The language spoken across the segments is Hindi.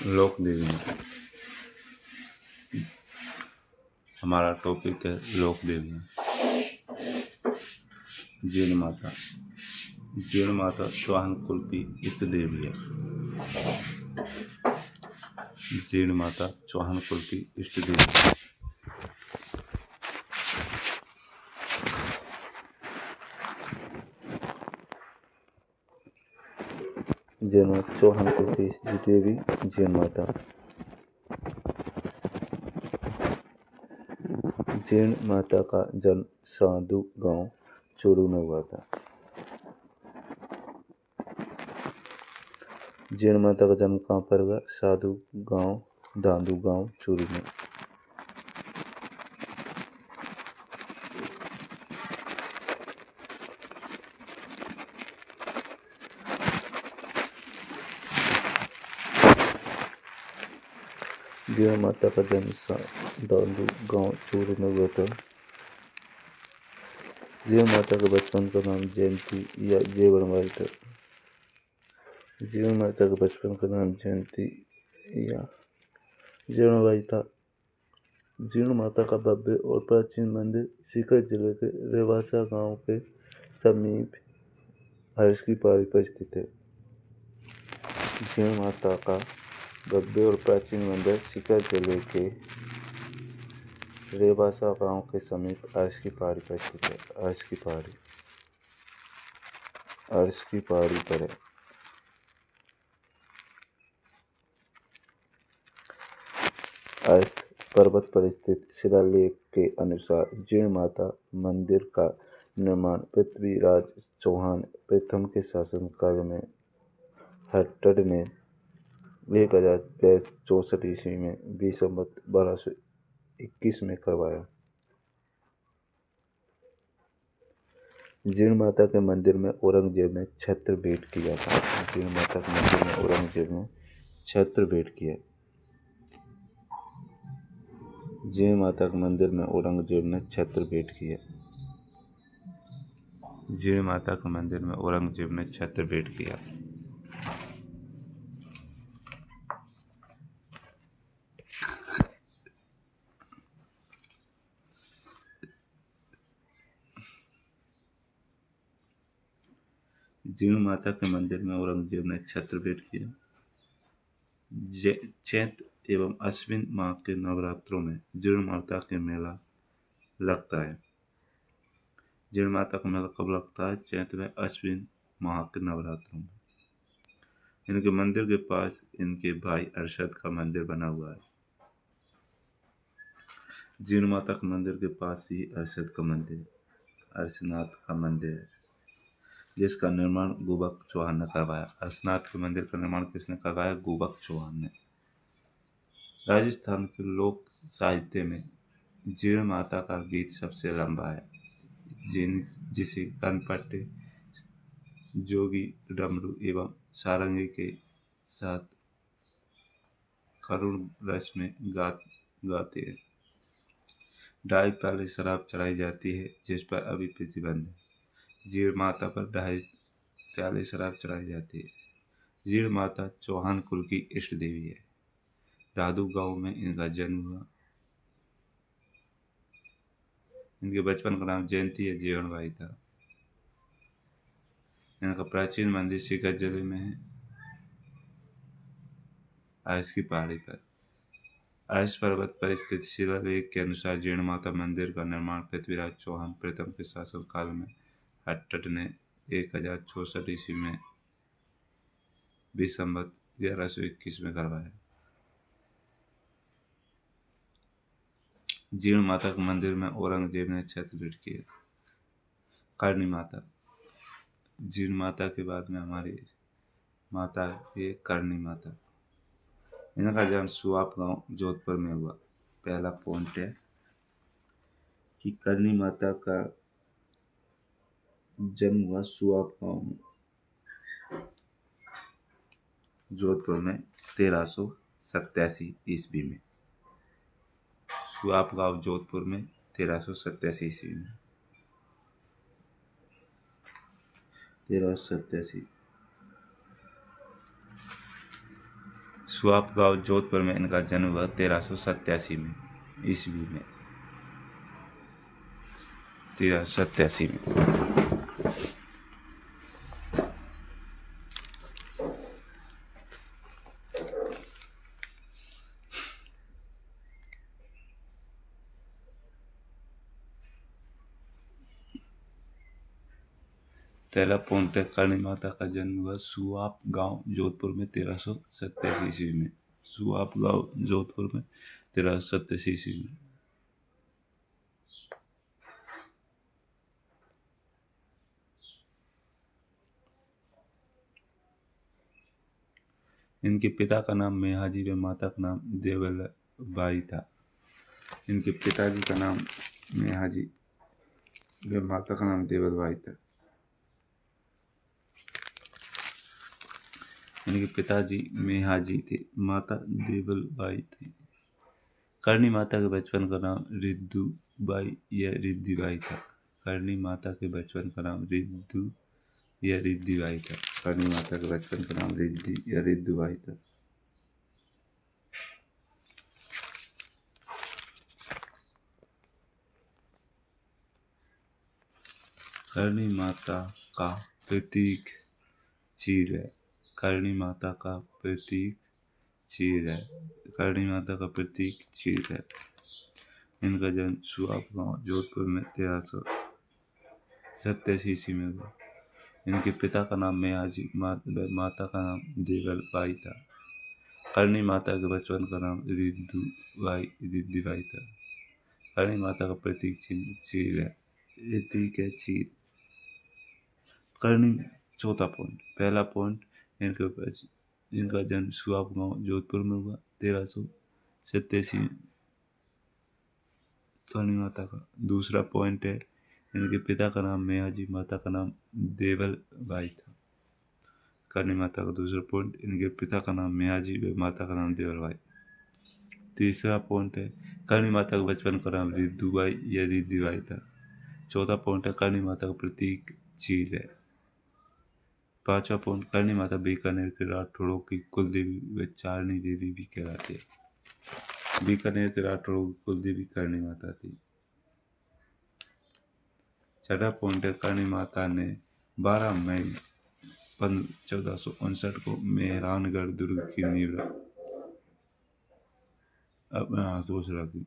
लोक देवियाँ। हमारा टॉपिक है लोक देवियाँ। जीण माता। जीण माता चौहान कुल की इष्ट देवी है। जीण माता चौहान कुल की इष्ट देवी है। जीण चौहान कुल की इष्ट देवी जीण माता। जीण माता का जन्म साधु गांव चूरू में हुआ था। जीण माता का जन्म कहाँ पर हुआ? साधु गांव, धांधु गांव, चूरू में। जीण माता का जन्म धांधु गांव चूरू में हुआ था। जीण माता के बचपन का नाम जयंती या जीवनबाई था। जीण माता के बचपन का नाम जयंती या जीवनबाई था। जीण माता का भव्य और प्राचीन मंदिर सीकर जिले के रेवासा गांव के समीप हर्ष की पहाड़ी पर स्थित है। जीण माता का भव्य और प्राचीन मंदिर सीकर जिले के रेवासा गांव के समीप हर्ष की पहाड़ी पर स्थित है। हर्ष की पहाड़ी पर है। हर्ष पर्वत पर स्थित शिलालेख के अनुसार जीण माता मंदिर का निर्माण पृथ्वीराज चौहान प्रथम के शासनकाल में हट्टड़ ने 1064 ईस्वी में बीस संवत 1221 में करवाया। जीण माता के मंदिर में औरंगजेब ने छत्र भेंट किया था। जीण माता के मंदिर में औरंगजेब ने छत्र भेंट किया। जीण माता के मंदिर में औरंगजेब ने छत्र भेंट किया। जीण माता के मंदिर में औरंगजेब ने छत्र भेंट किया। जीण माता के मंदिर में औरंगजेब ने छत्र भेंट किया। चैत्र एवं अश्विन माह के नवरात्रों में जीण माता के मेला लगता है। जीण माता का मेला कब लगता है? चैत्र में अश्विन माह के नवरात्रों में। इनके मंदिर के पास इनके भाई अरशद का मंदिर बना हुआ है। जीण माता के मंदिर के पास ही अरशद का मंदिर, अर्शनाथ का मंदिर है, जिसका निर्माण गुबक चौहान ने करवाया। अर्शनाथ के मंदिर का निर्माण किसने करवाया? गुबक चौहान ने। राजस्थान के लोक साहित्य में जीण माता का गीत सबसे लंबा है, जिसे कनपट्टे, जोगी, डमरू एवं सारंगी के साथ करुण रस में गाते हैं। ढाई प्याले शराब चढ़ाई जाती है, जिस पर अभी प्रतिबंध है। जीण माता पर 2.5 प्याले शराब चढ़ाई जाती है। जीण माता चौहान कुल की इष्ट देवी है। दादू गांव में इनका जन्म हुआ। इनके बचपन का नाम जयंती या जीवनबाई था। इनका प्राचीन मंदिर सीकर जिले में है, अर्श की पहाड़ी पर। अर्श पर्वत पर स्थित शिलालेख के अनुसार जीण माता मंदिर का निर्माण पृथ्वीराज चौहान प्रथम के शासन काल में हट्टड़ ने 1064 ईस्वी में बीस संवत 1121 में करवाया। जीण माता के मंदिर में औरंगजेब ने छत्र भेंट किया। करणी माता। जीण माता के बाद में हमारी माता है करणी माता। इनका जन्म सुआप गांव जोधपुर में हुआ। पहला पॉइंट है कि करणी माता का जन्म हुआ सुआप गांव में जोधपुर में 1387 ईस्वी में। सुआप गांव जोधपुर में 1387 ईस्वी में 1387। सुआप गांव जोधपुर में इनका जन्म हुआ 1387 में ईस्वी में 1387 में। पहला पॉइंट है, करणी माता का जन्म हुआ सुआप गांव जोधपुर में 1387 ईस्वी में। सुआप गांव जोधपुर में 1387 ईस्वी में। इनके पिता का नाम मेहाजी व माता का नाम देवलबाई था। इनके पिताजी का नाम मेहाजी व माता का नाम देवलबाई था। इनके पिताजी मेहाजी थे, माता देवलबाई थी। करणी माता के बचपन का नाम रिद्धुबाई या रिद्धिबाई था। करणी माता के बचपन का नाम रिद्धु या रिद्धिबाई था। करणी माता के बचपन का नाम रिद्धि या रिद्धुबाई था। करणी माता का प्रतीक चीर है। करणी माता का प्रतीक चीर है। करणी माता का प्रतीक चीर है। इनका जन्म सुआप गांव जोधपुर में 1387 ईस्वी में हुआ। इनके पिता का नाम मेहाजी माता का नाम देवलबाई था। करणी माता के बचपन का नाम रिद्धिबाई था। करणी माता का प्रतीक चीर है। प्रतीक है चीर। करणी चौथा पॉइंट। पहला पॉइंट, इनका जन्म सुआप गांव जोधपुर में हुआ 1387 करणी माता का। दूसरा पॉइंट है, इनके पिता का नाम मेहाजी माता का नाम देवलबाई था। करणी माता का दूसरा पॉइंट, इनके पिता का नाम मेहाजी व माता का नाम देवलबाई। तीसरा पॉइंट है, करणी माता के बचपन का नाम रिद्धुबाई या रिद्धिबाई था। चौथा पॉइंट है, करणी माता का प्रतीक चील है। पांचवा पॉइंट, करणी माता बीकानेर के राठौड़ों की कुलदेवी व चारणी देवी भी कहलाती है। बीकानेर के राठौड़ों की कुलदेवी करणी माता थी। छठा पॉइंट है, करणी माता ने 12 मई 1459 को मेहरानगढ़ दुर्ग की नींव अपने हाथों से रखी।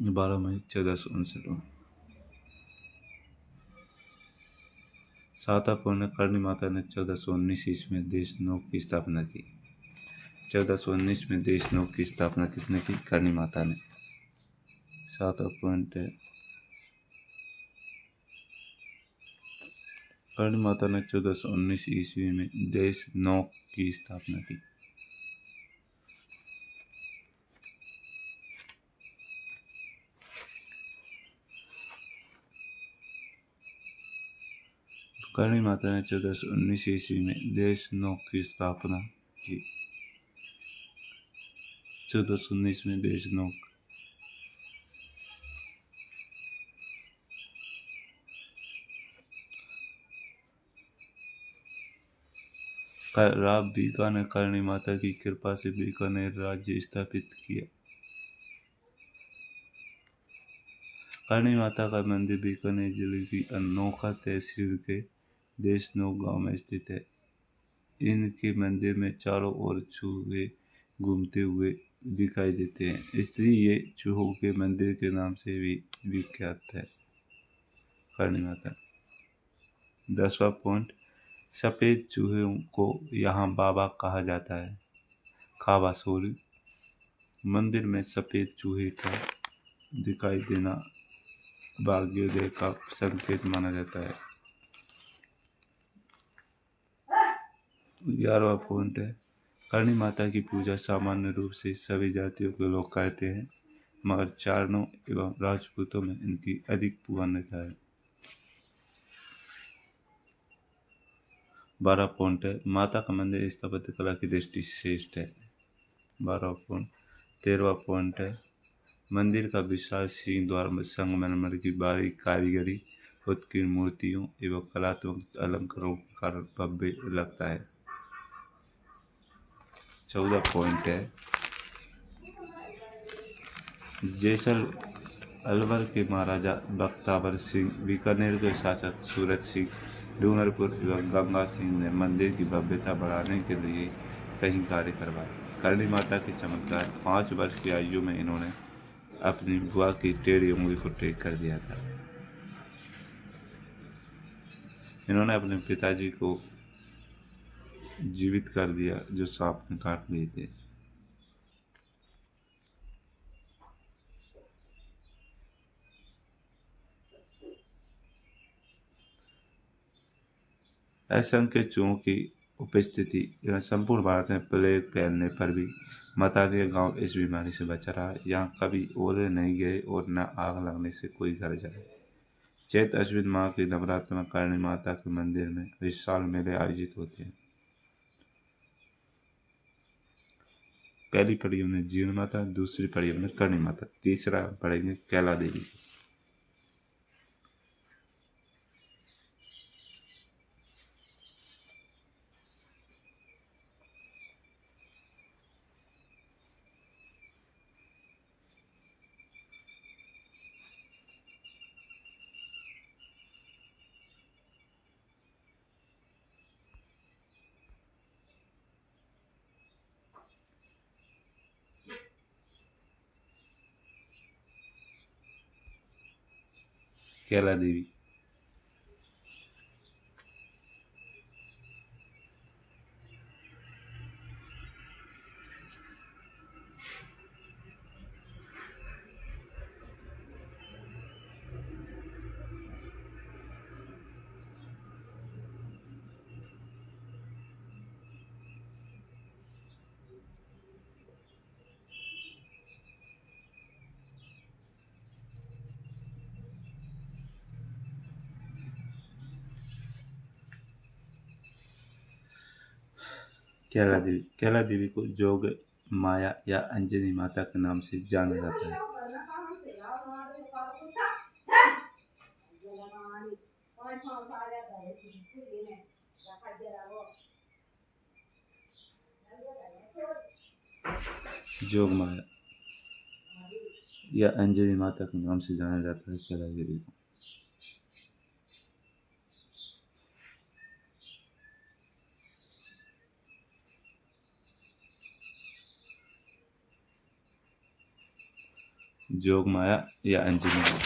बारह मई 1459 को। सातवां पॉइंट, करणी माता ने 1419 ईस्वी में देशनोक की स्थापना की। 1419 में देशनोक की स्थापना किसने की? करणी माता ने। सातवां पॉइंट है, करणी माता ने 1419 ईस्वी में देशनोक की स्थापना की। करणी माता ने 1419 ईस्वी में देशनोक की स्थापना की। 1419 में देशनोक। राव बीका ने करणी माता की कृपा से बीकानेर राज्य स्थापित किया। करणी माता का मंदिर बीकानेर जिले की अनोखा तहसील के देशनोक गांव में स्थित है। इनके मंदिर में चारों ओर चूहे घूमते हुए दिखाई देते हैं, इसलिए ये चूहों के मंदिर के नाम से भी विख्यात है करणी माता। 10वां पॉइंट, सफ़ेद चूहों को यहाँ बाबा कहा जाता है। खाबा सॉरी। मंदिर में सफ़ेद चूहे का दिखाई देना भाग्योदय का संकेत माना जाता है। 11वां पॉइंट है, करणी माता की पूजा सामान्य रूप से सभी जातियों के लोग करते हैं, मगर चारणों एवं राजपूतों में इनकी अधिक मान्यता है। 12 पॉइंट है, माता का मंदिर स्थापत्य कला की दृष्टि से श्रेष्ठ है। 12वां पॉइंट। 13वां पॉइंट है मंदिर का विशाल सिंह द्वार में संगमरमर की बारीक कारीगरी, उत्कीर्ण मूर्तियों एवं कलात्मक अलंकारों के कारण भव्य लगता है। 14 पॉइंट है जैसल अलवर के महाराजा बख्तावर सिंह, बीकानेर के शासक सूरज सिंह, डूंगरपुर एवं गंगा सिंह ने मंदिर की भव्यता बढ़ाने के लिए कई कार्य करवाए। करणी माता के चमत्कार। 5 वर्ष की आयु में इन्होंने अपनी बुआ की टेढ़ी उंगली को ठीक कर दिया था। इन्होंने अपने पिताजी को जीवित कर दिया जो सांप ने काट लिए थे। असंख्य चूहों की उपस्थिति एवं संपूर्ण भारत में प्लेग फैलने पर भी मतालिया गांव इस बीमारी से बचा रहा। यहाँ कभी ओले नहीं गए और न आग लगने से कोई घर जले। चैत अश्विन माह के नवरात्र में करणी माता के मंदिर में विशाल मेले आयोजित होते हैं। पहली पड़ी हमने जीर्ण माता, दूसरी पड़ी हमने करणी माता, तीसरा पढ़ेंगे कैला देवी। कैला देवी। कैला देवी। कैला देवी को जोग माया या अंजनी माता के नाम से जाना जाता है। जोग माया या अंजनी माता के नाम से जाना जाता है कैला देवी को। जोग माया या अंजनी माता।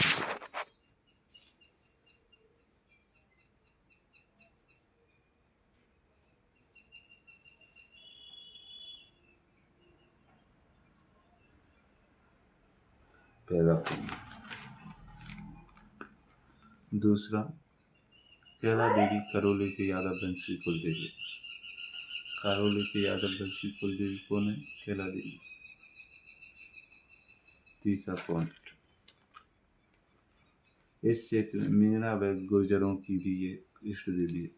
पहला पॉइंट। दूसरा कैला देवी करौली के यादव वंश की कुल देवी। करौली के यादव वंश की कुल देवी कौन है? कैला देवी। तीसरा पॉइंट इस क्षेत्र में मीणा व गुर्जरों की भी ये इष्ट देवी है।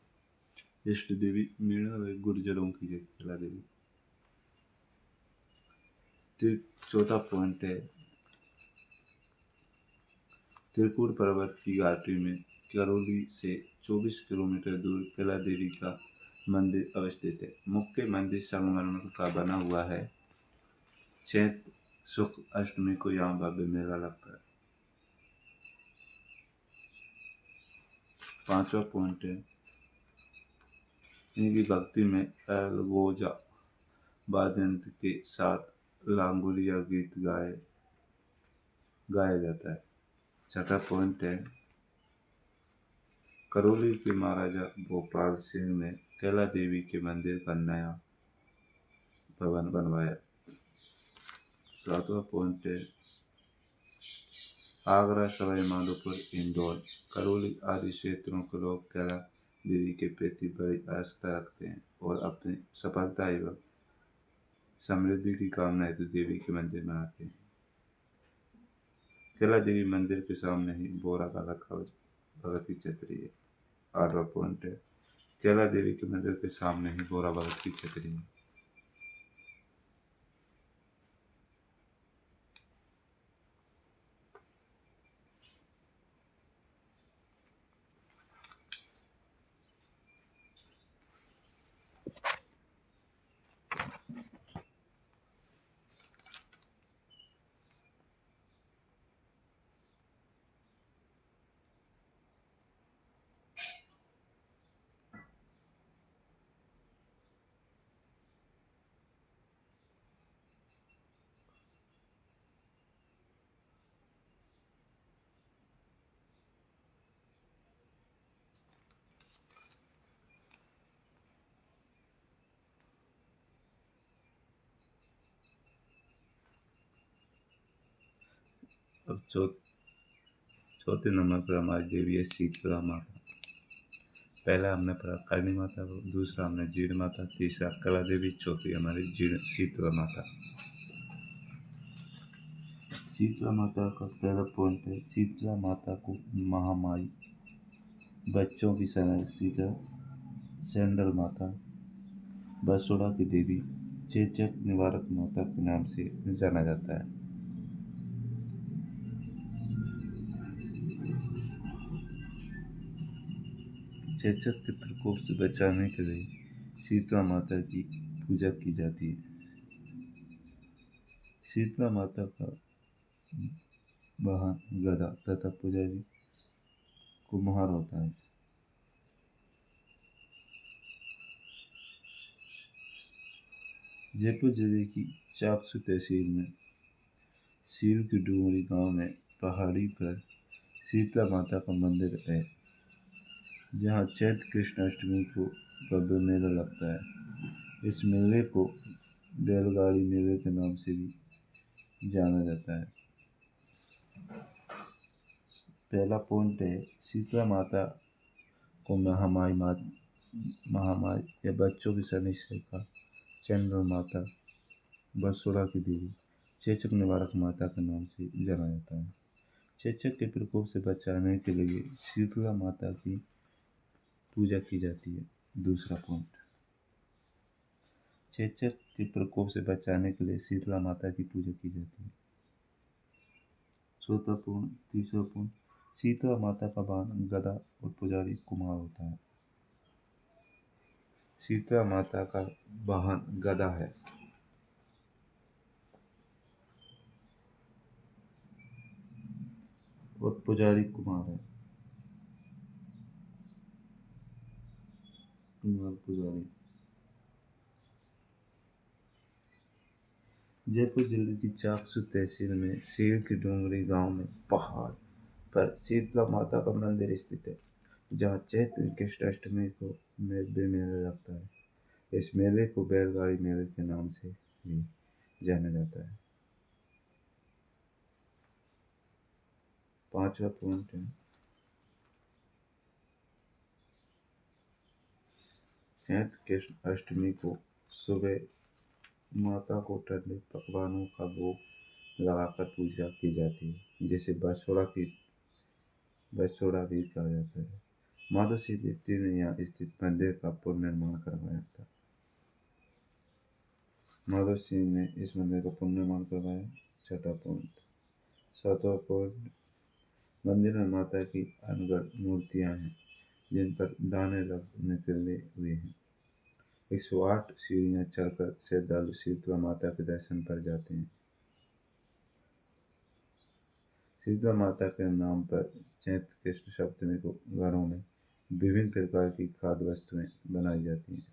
इष्ट देवी मीणा व गुर्जरों की है कैला देवी। चौथा पॉइंट है त्रिकूट पर्वत की घाटी में करौली से 24 किलोमीटर दूर कैला देवी का मंदिर अवस्थित है। मुख्य मंदिर संगमरमर का बना हुआ है। चैत शुक्ल अष्टमी को यहाँ भव्य मेला लगता है। 5वां पॉइंट है इनकी भक्ति में अलगोजा वाद्ययंत्र के साथ लांगुलिया गीत गाया जाता है। 6वां पॉइंट है करौली के महाराजा भोपाल सिंह ने कैला देवी के मंदिर का नया भवन बनवाया। 7वां पॉइंट है आगरा, सवाई माधोपुर, इंदौर, करौली आदि क्षेत्रों के लोग कैला देवी के प्रति बड़ी आस्था रखते हैं और अपनी सफलता एवं समृद्धि की कामना हेतु देवी के मंदिर में आते हैं। कैला देवी मंदिर के सामने ही बोरा भगत की छतरी है। 8वां पॉइंट है कैला देवी के मंदिर के सामने ही बोरा भगत की छतरी है। अब चौथे नंबर पर हमारी देवी है शीतला माता। पहला हमने पढ़ा काली माता को, दूसरा हमने जीण माता, तीसरा कला देवी, चौथी हमारी जीण शीतला माता। शीतला माता का पहला पॉइंट है, शीतला माता को महामाई, बच्चों की संरक्षिका, सैंडल माता, बसोड़ा की देवी, चेचक निवारक माता के नाम से जाना जाता है। चेचक के प्रकोप से बचाने के लिए शीतला माता की पूजा की जाती है। शीतला माता का वाहन गदा तथा पुजारी कुम्हार होता है। जयपुर जिले की चाकसू तहसील में सील की डूंगरी गांव में पहाड़ी पर शीतला माता का मंदिर है, जहां चैत्र कृष्ण अष्टमी को भव्य मेला लगता है। इस मेले को बैलगाड़ी मेले के नाम से भी जाना जाता है। पहला पॉइंट है, शीतला माता को महामाई या बच्चों की संरक्षिका, चंद्र माता, बसोड़ा की देवी, चेचक निवारक माता के नाम से जाना जाता है। चेचक के प्रकोप से बचाने के लिए शीतला माता की पूजा की जाती है। दूसरा पॉइंट, चेचक के प्रकोप से बचाने के लिए शीतला माता की पूजा की जाती है। चौथा पॉइंट, तीसरा पॉइंट, शीतला माता का वाहन गदा और पुजारी कुम्हार होता है। शीतला माता का वाहन गदा है। और पुजारी कुम्हार है। कुम्हार पुजारी। जयपुर जिले की चाकसू तहसील में सील की डूंगरी गांव में पहाड़ पर शीतला माता का मंदिर स्थित है, जहां चैत्र कृष्ण अष्टमी को मेला लगता है। इस मेले को बैलगाड़ी मेले के नाम से भी जाना जाता है। पांचवा पॉइंट है, चैत्र कृष्ण अष्टमी को सुबह माता को ठंडे पकवानों का भोग लगाकर पूजा की जाती है, जिसे बसोड़ा भी कहा जाता है। माधो सिंह व्यक्ति ने यहाँ स्थित मंदिर का पुनर्निर्माण करवाया था। माधव सिंह ने इस मंदिर का पुनर्निर्माण करवाया। छठा पॉइंट। सातवां पॉइंट, मंदिर में माता की अनगढ़ मूर्तियां हैं, जिन पर दाने निकले हुए हैं। 108 सीढ़ियां चढ़कर श्रद्धालु शीतला माता के दर्शन पर जाते हैं। शीतला माता के नाम पर चैत्र कृष्ण अष्टमी को घरों में विभिन्न प्रकार की खाद्य वस्तुएं बनाई जाती हैं।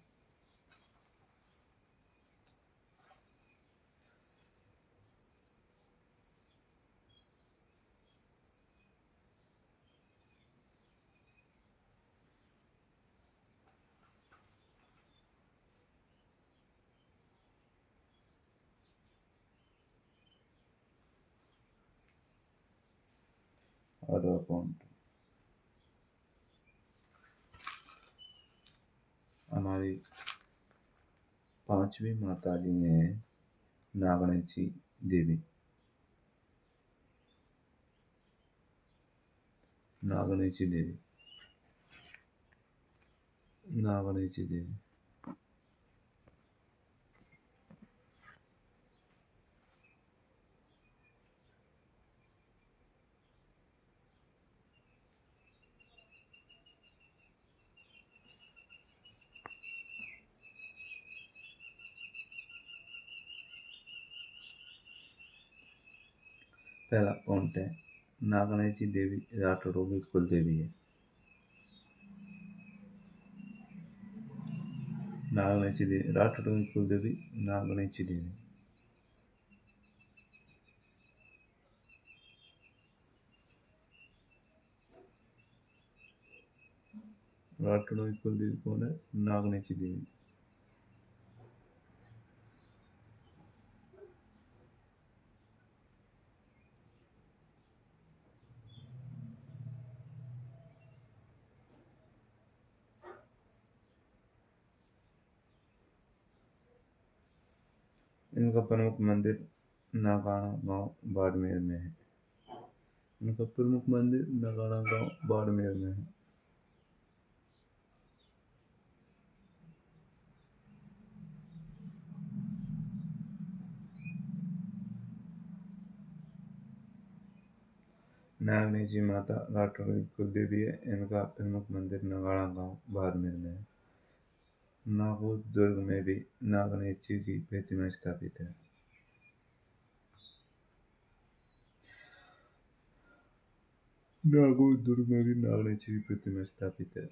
आठवां पॉइंट, हमारी पांचवी माता जी हैं नागणेशी देवी। नागणेशी देवी। नागणेशी देवी। पहला पॉइंट है, नागणेशी देवी राठौड़ों की कुल देवी है। नागणेशी देवी राठौड़ों की कुल देवी नागणेशी देवी। राठौड़ों की कुल देवी कौन है? नागणेशी देवी। इनका प्रमुख मंदिर नागाना गांव बाड़मेर में है। इनका प्रमुख मंदिर नागाना गांव बाड़मेर में है। नागनेची माता राठौड़ की कुलदेवी है। इनका प्रमुख मंदिर नगाड़ा गांव बाड़मेर में है। नागौर दुर्ग में भी नागनेची की प्रतिमा स्थापित है। नागौर दुर्ग में भी नागनेची की प्रतिमा स्थापित है।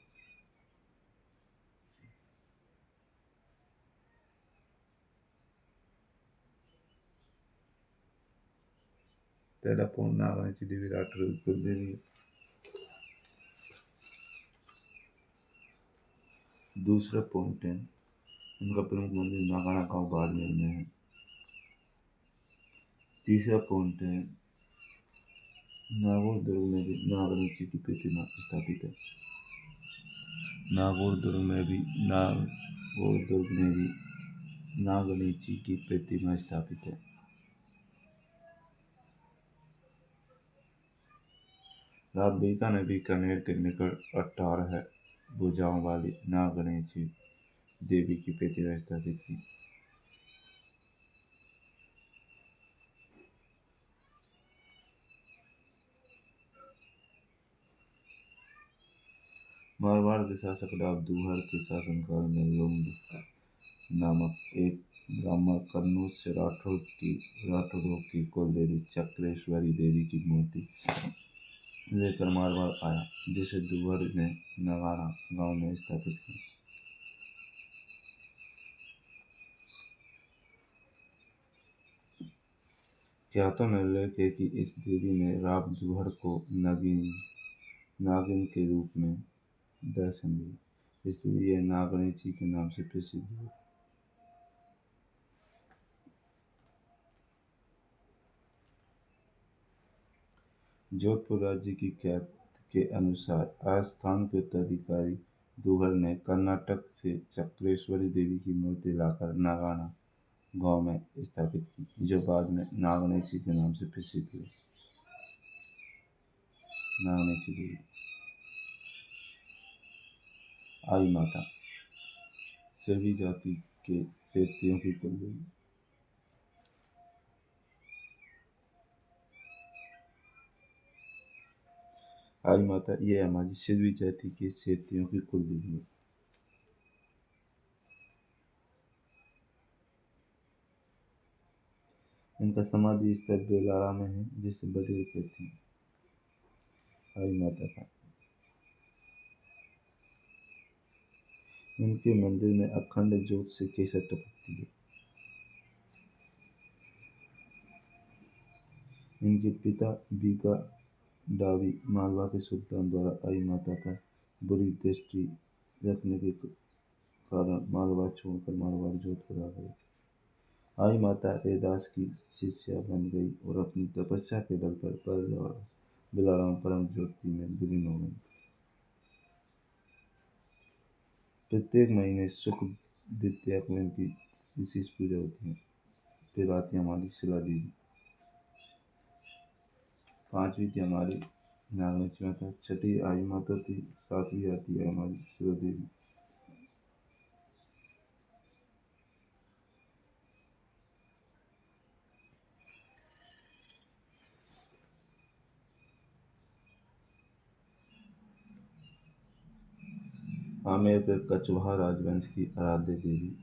पहला पॉइंट नागनेची देवी राठौड़ की कुलदेवी है। दूसरा पॉइंट है इनका प्रमुख मंदिर नागाना गांव बाड़मेर में है। तीसरा पॉइंट है नागौर दुर्ग में भी नागनेची की प्रतिमा स्थापित है। नागौर दुर्ग में भी नागनेची की प्रतिमा स्थापित है। रात बीकानेर बीकानेर के निकट 18 भुजाओं वाली नागनेची देवी की प्रतिमा स्थापित की। मारवाड़ के शासक राव दुहर के शासनकाल में लुंग नामक एक ब्राह्मण कन्नौज से राठौरों की कुलदेवी चक्रेश्वरी देवी की मूर्ति लेकर मारवाड़ आया, जिसे दुहर ने नगाड़ा गांव में स्थापित किया। ख्यातों में उल्लेख है कि इस देवी ने राव दुहर को नागिन के रूप में दर्शन दिया, इसलिए यह नागनेची के नाम से प्रसिद्ध है। जोधपुर राज्य की ख्यात के अनुसार आज स्थान के उत्तराधिकारी दुहर ने कर्नाटक से चक्रेश्वरी देवी की मूर्ति लाकर नागाना गांव में स्थापित की, जो बाद में नागनेची के नाम से प्रसिद्ध हुई। नागनेची देवी आई माता सेवी जाति के सेतियों की कुलदेवी। आई माता ये हमारी सेवी जाति के सेतियों की कुलदेवी है। इनका समाधि स्थल बेलाड़ा में है, जिसे बडेर कहते हैं। आई माता का इनके मंदिर में अखंड ज्योत से केसर टपकती है। इनके पिता बीका डावी मालवा के सुल्तान द्वारा आई माता पर बुरी दृष्टि रखने के कारण मालवा छोड़कर मारवाड़ जोधपुर आ गए। आई माता रैदास की शिष्या बन गई और अपनी तपस्या के बल पर बिलाड़ा परम ज्योति में विलीन हो गई। प्रत्येक महीने शुक्ल द्वितीया को इनकी विशेष पूजा होती है। फिर आती है हमारी शिला देवी। पांचवी थी हमारी नागनेची माता, छठी आई माता थी, सातवीं आती है हमारी शिला देवी। आमेर के कछवाहा राजवंश की आराध्य देवी।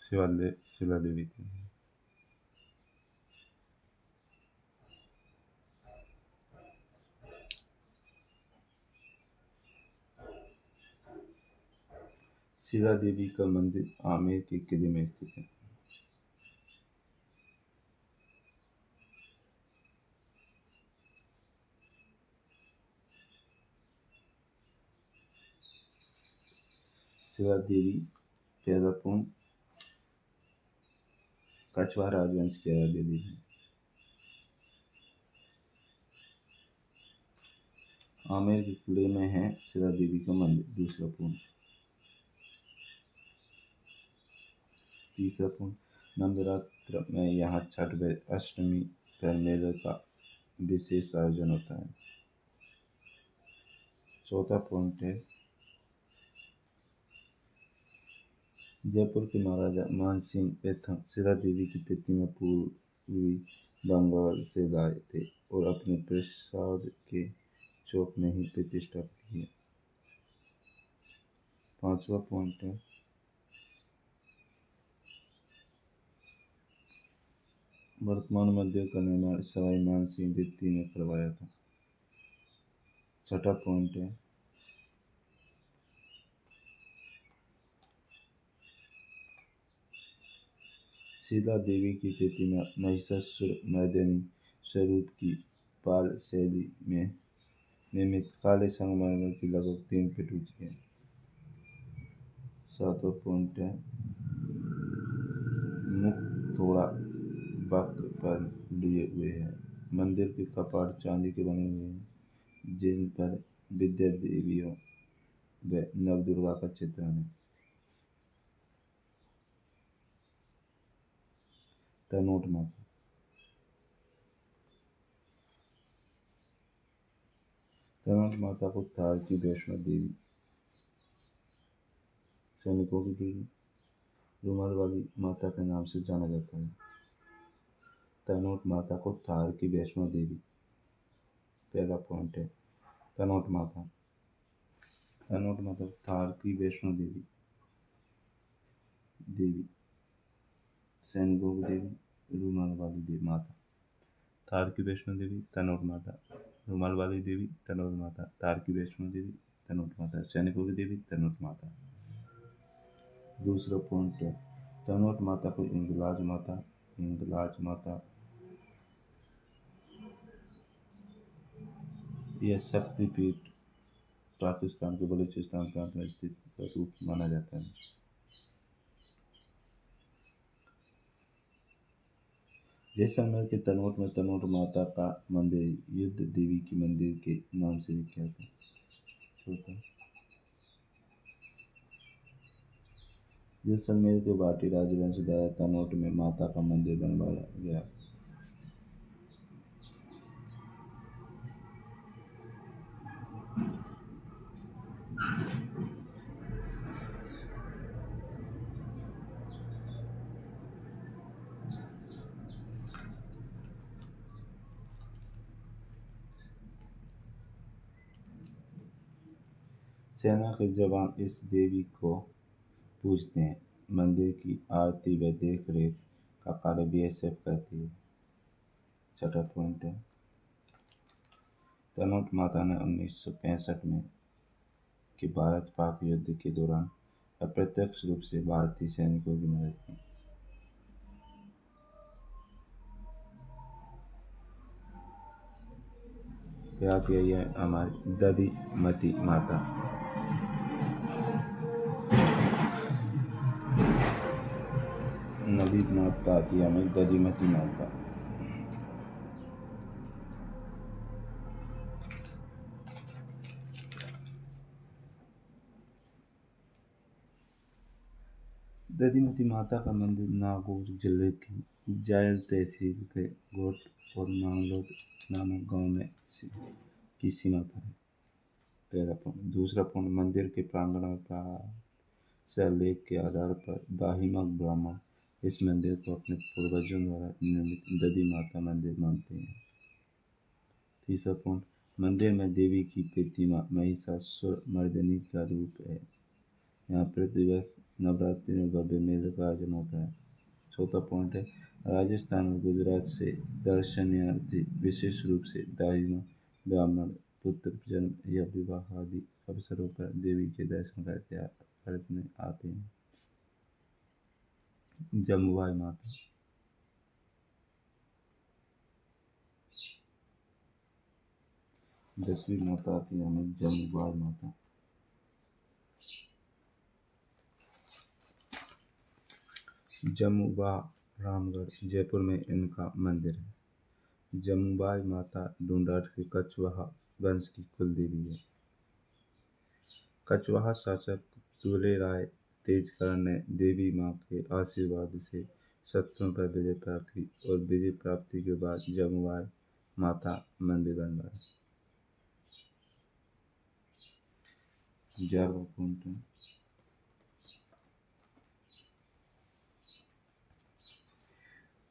शिला देवी थी। शिला देवी का मंदिर आमेर के किले में स्थित है। शिला देवी पैदापुन कछवा राजवंश की आराध्य देवी। आमेर के किले में है शिला देवी का मंदिर। दूसरा पॉइंट। तीसरा पॉइंट, नवरात्र में यहाँ छठ व अष्टमी पर मेले का विशेष आयोजन होता है। चौथा पॉइंट है, जयपुर के महाराजा मानसिंह प्रथम शिला देवी की प्रतिमा पूर्वी बंगाल से लाए थे और अपने प्रासाद के चौक में ही प्रतिष्ठापित किए। पांचवा पॉइंट है, वर्तमान मंदिर का निर्माण सवाई मानसिंह द्वितीय ने करवाया था। छठा पॉइंट है, शिला देवी की प्रतिमा महिषासुर मर्दिनी स्वरूप की पाल शैली में निर्मित काले संगमरमर की लगभग 3 फीट ऊंची है। सातवां पॉइंट है, मुख थोड़ा वक्र पर लिए हुए है। मंदिर के कपाट चांदी के बने हुए हैं जिन पर विद्या देवियों व नवदुर्गा का चित्रण है। तनोट माता। तनोट माता को थार की वैष्णो देवी, सैनिकों की देवी, रुमाल वाली माता के नाम से जाना जाता है। तनोट माता को थार की वैष्णो देवी। पहला पॉइंट है, तनोट माता। तनोट माता थार की वैष्णो देवी, सैनिकों की देवी, रुमाल वाली देवी माता। थार की वैष्णो देवी, तनोट माता, रुमाल वाली देवी, तनोट माता, थार की वैष्णो देवी, तनोट माता, सैनिकों की देवी, तनोट माता। दूसरा पॉइंट है, तनोट माता को इंगलाज माता, यह शक्तिपीठ पाकिस्तान के बलूचिस्तान प्रांत में स्थित का रूप माना जाता है। जैसलमेर के तनोट में तनोट माता का मंदिर युद्ध देवी की मंदिर के नाम से विख्यात है। जैसलमेर के भाटी राजवंश द्वारा तनोट में माता का मंदिर बनवाया गया। सेना के जवान इस देवी को पूजते हैं। मंदिर की आरती व देख रेख का कार्य बीएसएफ करती है। छठा पॉइंट है, तनोट माता ने 1965 में के भारत पाक युद्ध के दौरान अप्रत्यक्ष रूप से भारतीय सैनिकों की मदद की। आती है हमारी दधी मती माता। नदी माता आती है हमें दधी मती माता। दधीमती माता का मंदिर नागौर जिले की जायल तहसील के गोट और मांगलोद नामक गांव में की सीमा पर है। पहला पॉइंट। दूसरा पॉइंट, मंदिर के प्रांगण में प्राप्त शिलालेख के आधार पर दाहिमक ब्राह्मण इस मंदिर को अपने पूर्वजों द्वारा निर्मित दधी माता मंदिर मानते हैं। तीसरा पॉइंट, मंदिर में देवी की प्रतिमा महिषासुर मर्दिनी का रूप है। यहाँ प्रतिवर्ष नवरात्रि में भव्य मेले का आयोजन होता है। चौथा पॉइंट है, राजस्थान और गुजरात से दर्शनार्थी विशेष रूप से दाहिमा ब्राह्मण पुत्र जन्म या विवाह आदि अवसरों पर देवी के दर्शन करने आते हैं। जमुआई माता। दसवीं माता आती है हमें जमुआई माता। जमुआ रामगढ़ जयपुर में इनका मंदिर है। जमुबाई माता ढूंढाट के कछवाहा वंश की कुलदेवी है। कछवाहा शासक तुलेराय तेजकर्ण ने देवी मां के आशीर्वाद से शत्रुओं पर विजय प्राप्त की और विजय प्राप्ति के बाद जमुआई माता मंदिर बनवाया। 11वां पॉइंट है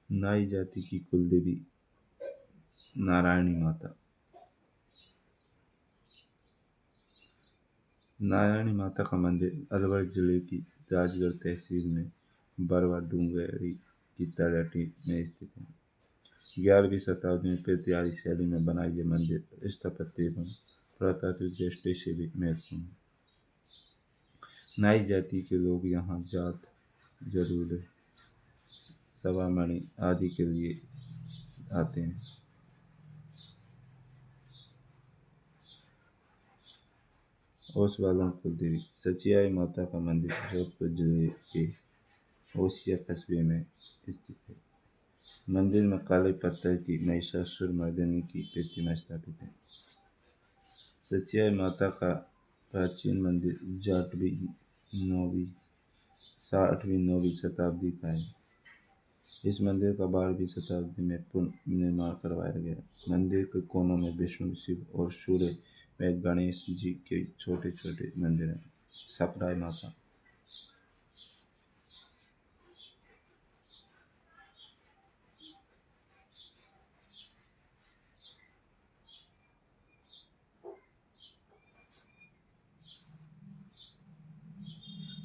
नाई जाति की कुलदेवी नारायणी माता। नारायणी माता का मंदिर अलवर जिले की राजगढ़ तहसील में बरवा डूंगरी की तलहटी में स्थित है। 11वीं शताब्दी में पेतियारी शैली में बना यह मंदिर स्थापत्य एवं पुरातात्विक दृष्टि से भी महत्वपूर्ण है। नाई जाति के लोग यहाँ जात, जरूर, सवामणि आदि के लिए आते हैं। ओसवालों कुलदेवी सचियाई माता का मंदिर जोधपुर जिले के ओसिया कस्बे में स्थित है। मंदिर में काले पत्थर की महिषासुर मर्दिनी की प्रतिमा स्थापित है। सचियाई माता का प्राचीन मंदिर 8वीं-9वीं शताब्दी का है। इस मंदिर का 12वीं शताब्दी में पुनर्निर्माण करवाया गया। मंदिर के कोनों में विष्णु, शिव और सूर्य में गणेश जी के छोटे छोटे मंदिर हैं। सकराई माता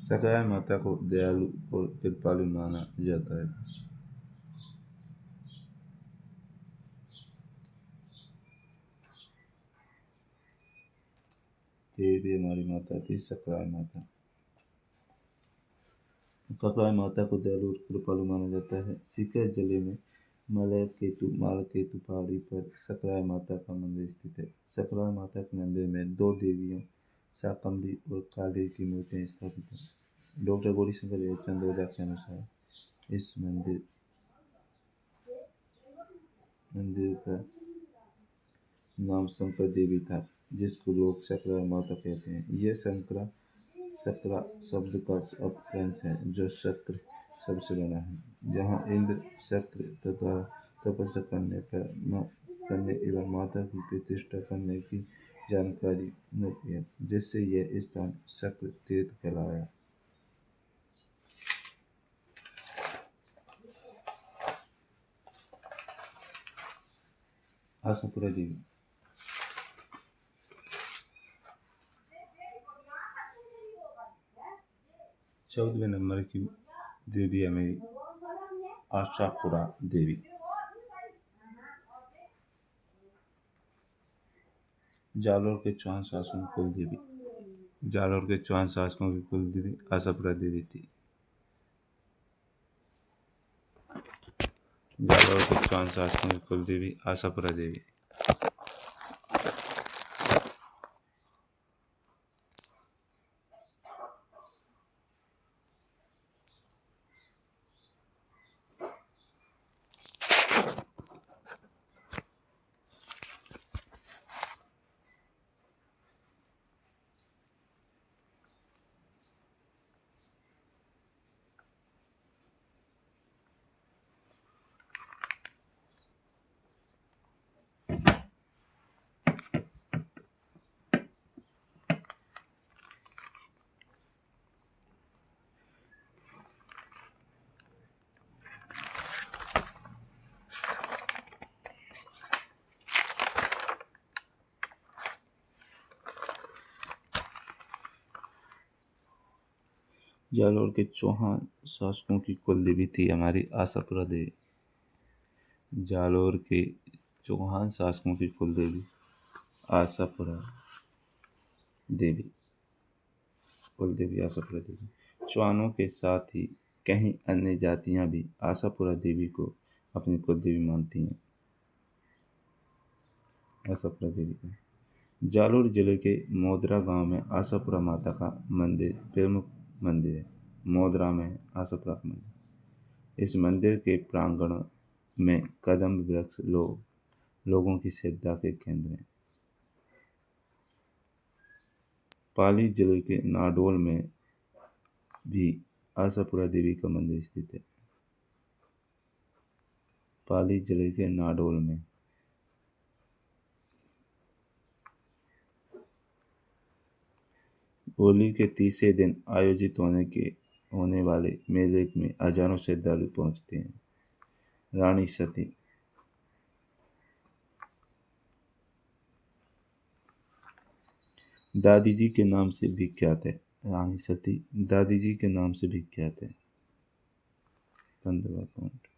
सकराई माता को दयालु और कृपालु माना जाता है। देवी हमारी माता थी सकराई माता। सकराई माता को दयालु और कृपालु माना जाता है। सीकर जिले में मालकेतु पहाड़ी पर सकराई माता का मंदिर स्थित है। सकराई माता के मंदिर में 2 देवियों शाकंभरी और काली की मूर्तियां स्थापित हैं। डॉक्टर गौरीशंकर चंदोजा के अनुसार इस मंदिर का नाम शंकर देवी था, जिसको लोग सकराई माता कहते हैं। यह सकरा शब्द का अपभ्रंश है, जो शक्र शब्द से बना है, जहाँ इंद्र शक्र तथा तपस्या करने एवं माता की प्रतिष्ठा करने की जानकारी मिलती है, जिससे यह स्थान शक्र तीर्थ कहलाया। आशापुरा देवी 14वें नंबर की देवी है मेरी आशापुरा देवी। जालोर के चौहान शासकों की कुलदेवी जालोर के चौहान शासकों की कुलदेवी आशापुरा देवी थी। जालोर के चौहान शासकों की कुलदेवी आशापुरा देवी। जालोर के चौहान शासकों की कुलदेवी थी हमारी आशापुरा देवी। जालोर के चौहान शासकों की कुलदेवी आशापुरा देवी। कुलदेवी आशापुरा देवी। चौहानों के साथ ही कई अन्य जातियां भी आशापुरा देवी को अपनी कुलदेवी मानती हैं। आशापुरा देवी जालोर जिले के मोदरा गांव में आशापुरा माता का मंदिर प्रमुख मंदिर है। मोदरा में आशापुरा का मंदिर। इस मंदिर के प्रांगण में कदम्ब वृक्ष लोगों की श्रद्धा के केंद्र हैं। पाली जिले के नाडोल में भी आशापुरा देवी का मंदिर स्थित है। पाली जिले के नाडोल में होली के तीसरे दिन आयोजित होने वाले मेले में हजारों श्रद्धालु पहुंचते हैं। रानी सती दादी जी के नाम से विख्यात है। रानी सती दादी जी के नाम से विख्यात है। 15वां पॉइंट।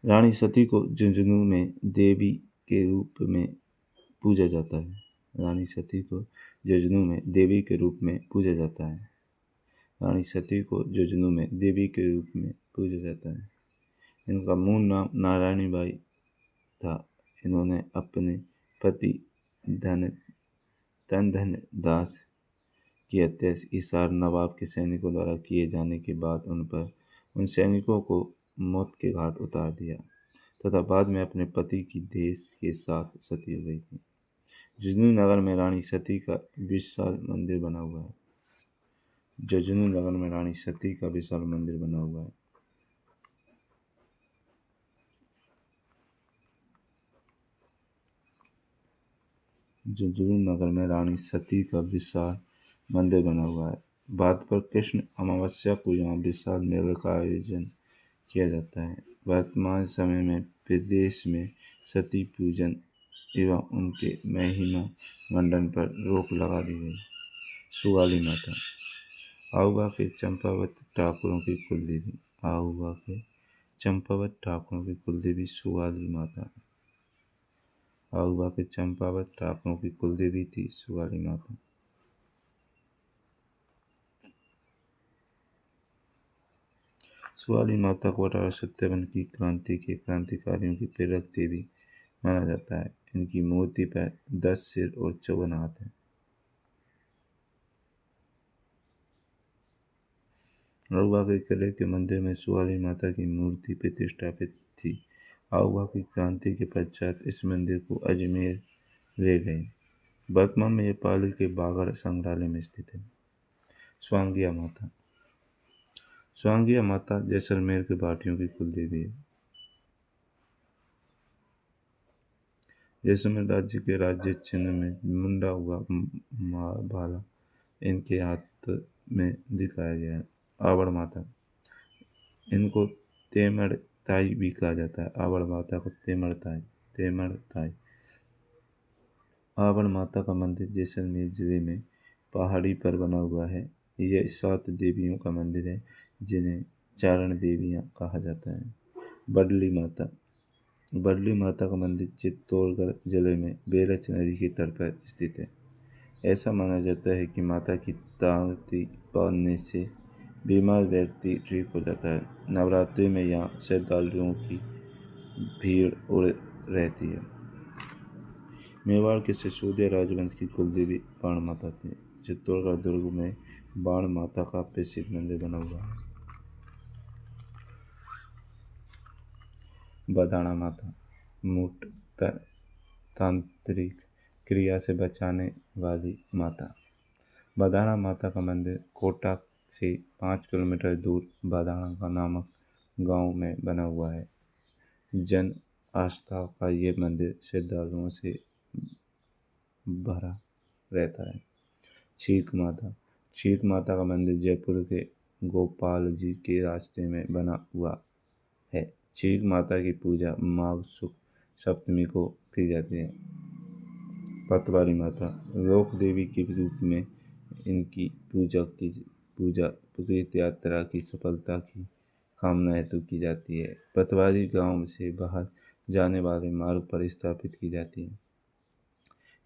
रानी सती को झुंझुनू में देवी के रूप में पूजा जाता है। रानी सती को झुंझुनू में देवी के रूप में पूजा जाता है। रानी सती को झुंझुनू में देवी के रूप में पूजा जाता है। इनका मूल नाम नारायणी बाई था। इन्होंने अपने पति धन दास की हत्या हिसार नवाब के सैनिकों द्वारा किए जाने के बाद उन सैनिकों को मौत के घाट उतार दिया तथा बाद में अपने पति की देश के साथ सती हो गई थी। झुंझुनू नगर में रानी सती का विशाल मंदिर बना हुआ है। झुंझुनू नगर में रानी सती का विशाल मंदिर बना हुआ है। झुंझुनू नगर में रानी सती का विशाल मंदिर बना हुआ है। भाद्रपद कृष्ण अमावस्या को यहाँ विशाल मेले का आयोजन किया जाता है। वर्तमान समय में विदेश में सती पूजन एवं उनके महिमा मंडन पर रोक लगा दी गई। सुवाली माता आहुआ के चंपावत ठाकुरों की कुलदेवी। आहुआ के चंपावत ठाकुरों की कुलदेवी सुवाली माता। आहुआ के चंपावत ठाकुरों की कुलदेवी थी सुवाली माता। सुवाली माता को 1857 की क्रांति के क्रांतिकारियों की प्रेरक देवी माना जाता है। इनकी मूर्ति पर 10 सिर और 54 हाथ हैं। आहुआ के किले के मंदिर में सुवाली माता की मूर्ति प्रतिष्ठापित थी। आहुआ की क्रांति के पश्चात इस मंदिर को अजमेर ले गए। वर्तमान में यह पाली के बागड़ संग्रहालय में स्थित है। स्वांगिया माता स्वांगिया माता जैसलमेर के भाटियों की कुलदेवी है। जैसलमेर राज्य के राज्य चिन्ह में मुंडा हुआ भाला इनके हाथ में दिखाया गया है। आवड़ माता इनको तेमड़ ताई भी कहा जाता है। आवड़ माता को तेमड़ ताई। आवड़ माता का मंदिर जैसलमेर जिले में पहाड़ी पर बना हुआ है। यह 7 देवियों का मंदिर है जिन्हें चारण देवियां कहा जाता है। बडली माता का मंदिर चित्तौड़गढ़ जिले में बेरच नदी के तट पर स्थित है। ऐसा माना जाता है कि माता की तांती बांधने से बीमार व्यक्ति ठीक हो जाता है। नवरात्रि में यहाँ श्रद्धालुओं की भीड़ उड़ रहती है। मेवाड़ के सिसोदिया राजवंश की कुलदेवी बाण माता थी। चित्तौड़गढ़ दुर्ग में बाण माता का प्रसिद्ध मंदिर बना हुआ है। बदाना माता मूट तांत्रिक क्रिया से बचाने वाली माता। बदाना माता का मंदिर कोटा से 5 किलोमीटर दूर बदाना का नामक गांव में बना हुआ है। जन आस्था का ये मंदिर श्रद्धालुओं से भरा रहता है। चीक माता का मंदिर जयपुर के गोपाल जी के रास्ते में बना हुआ है। चीक माता की पूजा माघ शुक्ल सप्तमी को की जाती है। पतवारी माता लोक देवी के रूप में इनकी पूजा तीर्थ यात्रा की सफलता की कामना हेतु की जाती है। पतवारी गांव से बाहर जाने वाले मार्ग पर स्थापित की जाती है।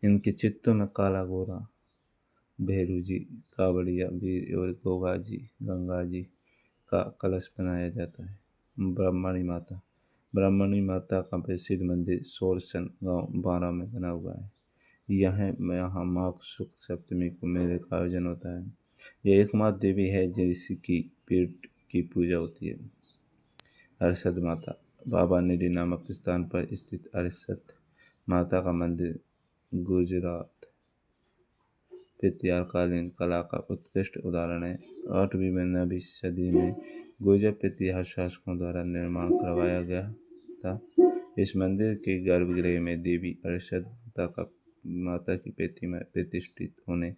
इनके चित्तों में काला गोरा, भैरू जी, कावड़िया वीर और गंगा जी का कलश बनाया जाता है। ब्राह्मणी माता का प्रसिद्ध मंदिर सोरसन गांव 12 में बना हुआ है। यहाँ माघ शुक्ल सप्तमी को मेले का आयोजन होता है। यह एकमात्र देवी है जिसकी पेट की पूजा होती है। अरसद माता बाबा निधि नामक स्थान पर स्थित अरसद माता का मंदिर गुजरात प्रतीहारकालीन कला का उत्कृष्ट उदाहरण है। 8वीं व 9वीं सदी में गुर्जर प्रतीहार शासकों द्वारा निर्माण करवाया गया था। इस मंदिर के गर्भगृह में देवी अरशद माता की प्रतिमा प्रतिष्ठित होने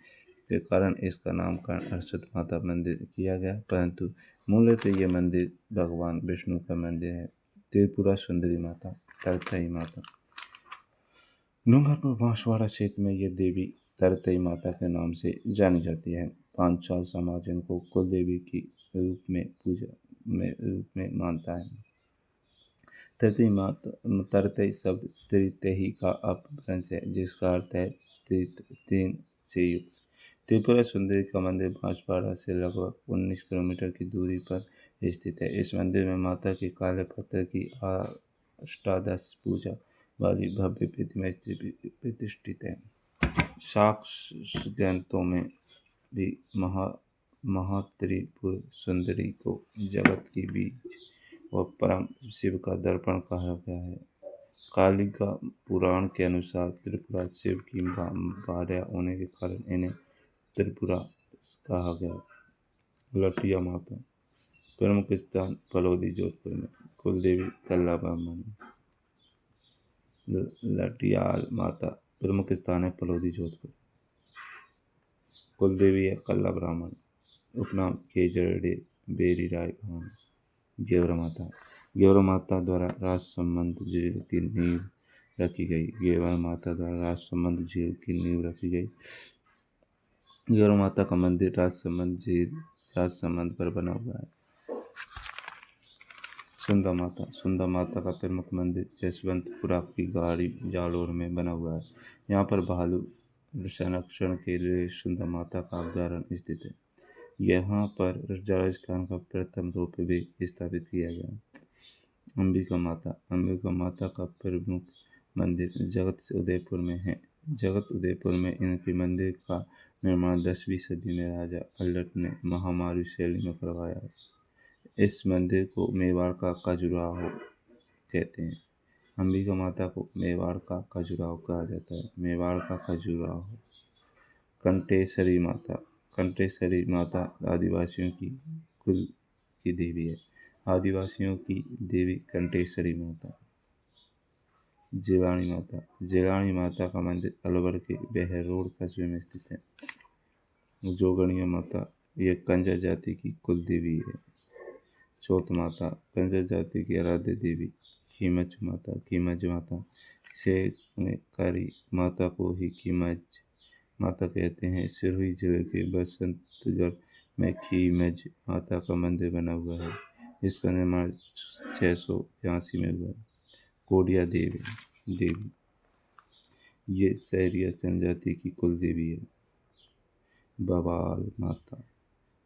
के कारण इसका नामकरण अरशद माता मंदिर किया गया, परंतु मूलतः यह मंदिर भगवान विष्णु का मंदिर है। त्रिपुरा सुंदरी माता तरथई माता डूंगरपुर बांसवाड़ा क्षेत्र में यह देवी तरतई माता के नाम से जानी जाती है। पांचाल समाज इनको कुल देवी की रूप में मानता है। तरतई शब्द त्रितही का अपभ्रंश है, जिसका अर्थ है तीन से युक्त। त्रिपुरा सुंदरी का मंदिर बांसवाड़ा से लगभग 19 किलोमीटर की दूरी पर स्थित है। इस मंदिर में माता की काले पत्थर की अष्टादश पूजा वाली भव्य प्रतिमा प्रतिष्ठित है। शाक्त ग्रंथों में भी महात्रिपुर सुंदरी को जगत की बीज और परम शिव का दर्पण कहा गया है। कालिका पुराण के अनुसार त्रिपुरा शिव की भार्या होने के कारण इन्हें त्रिपुरा कहा गया। लटिया माता प्रमुख स्थान फलोदी जोधपुर में। कुलदेवी कल्ला ब्राह्मण। लटियाल माता प्रमुख स्थान है फलोदी जोधपुर। कुलदेवी है कल्ला ब्राह्मण। उपनाम केजरडे बेरी राय भवानी। गेवरा माता द्वारा राज संबंध झील की नींव रखी गई। गेवरा माता द्वारा राज संबंध झील की नींव रखी गई। गेवरा माता का मंदिर राज संबंध पर बना हुआ है। सुंदा माता का प्रमुख मंदिर जसवंतपुरा की गाड़ी जालोर में बना हुआ है। यहाँ पर भालू संरक्षण के लिए सुंदा माता का अभ्यारण्य स्थित है। यहाँ पर राजस्थान का प्रथम रूप भी स्थापित किया गया। अंबिका माता का प्रमुख मंदिर जगत उदयपुर में है। जगत उदयपुर में इनके मंदिर का निर्माण 10वीं सदी में राजा अल्लट ने महामारी शैली में करवाया है। इस मंदिर को मेवाड़ का खजुराहो कहते हैं। अंबिका माता को मेवाड़ का खजुराहो कहा जाता है। मेवाड़ का खजुराहो। कंटेश्वरी माता आदिवासियों की कुल की देवी है। आदिवासियों की देवी कंटेश्वरी माता। जिलानी माता का मंदिर अलवर के बहरोड कस्बे में स्थित है। जोगणिया माता यह कंजर जाति की कुल देवी है। चौथ माता कंजर जाति की आराध्य देवी। खीमच माता कारी माता को ही खीमच माता कहते हैं। सिरोही जिले के बसंतगढ़ में खीमच माता का मंदिर बना हुआ है। इसका निर्माण 682 में हुआ। कोडिया देवी ये सैरिया जनजाति की कुल देवी है। बवाल माता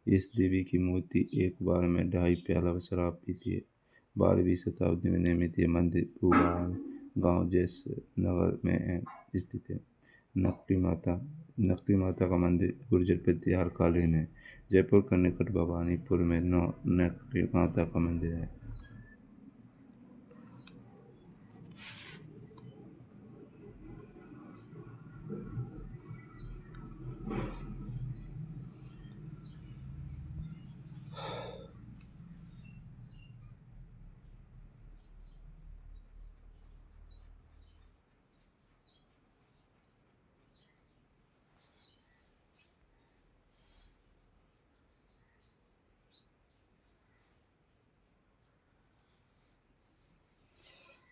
इस देवी की मूर्ति एक बार में 2.5 प्याला शराब पीती है। 12वीं शताब्दी में निर्मित यह मंदिर भूवाल गांव जैसनगर में स्थित है। नकटी माता का मंदिर गुर्जर प्रतिहार कालीन है। जयपुर के निकट भवानीपुर में नकटी माता का मंदिर है।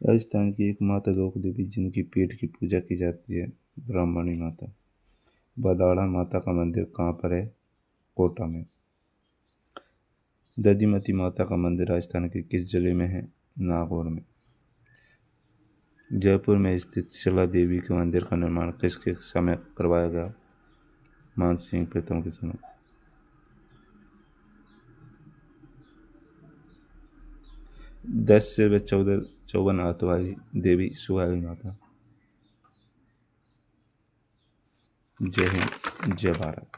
राजस्थान की एकमात्र लोक देवी जिनकी पेट की पूजा की जाती है ब्राह्मणी माता। बदाड़ा माता का मंदिर कहाँ पर है? कोटा में। दधिमती माता का मंदिर राजस्थान के किस जिले में है? नागौर में। जयपुर में स्थित शिला देवी के मंदिर का निर्माण किसके समय करवाया गया? मानसिंह प्रथम के समय। 10 से 54 हाथ वाली देवी सुहागिन माता। जय हिंद, जय भारत।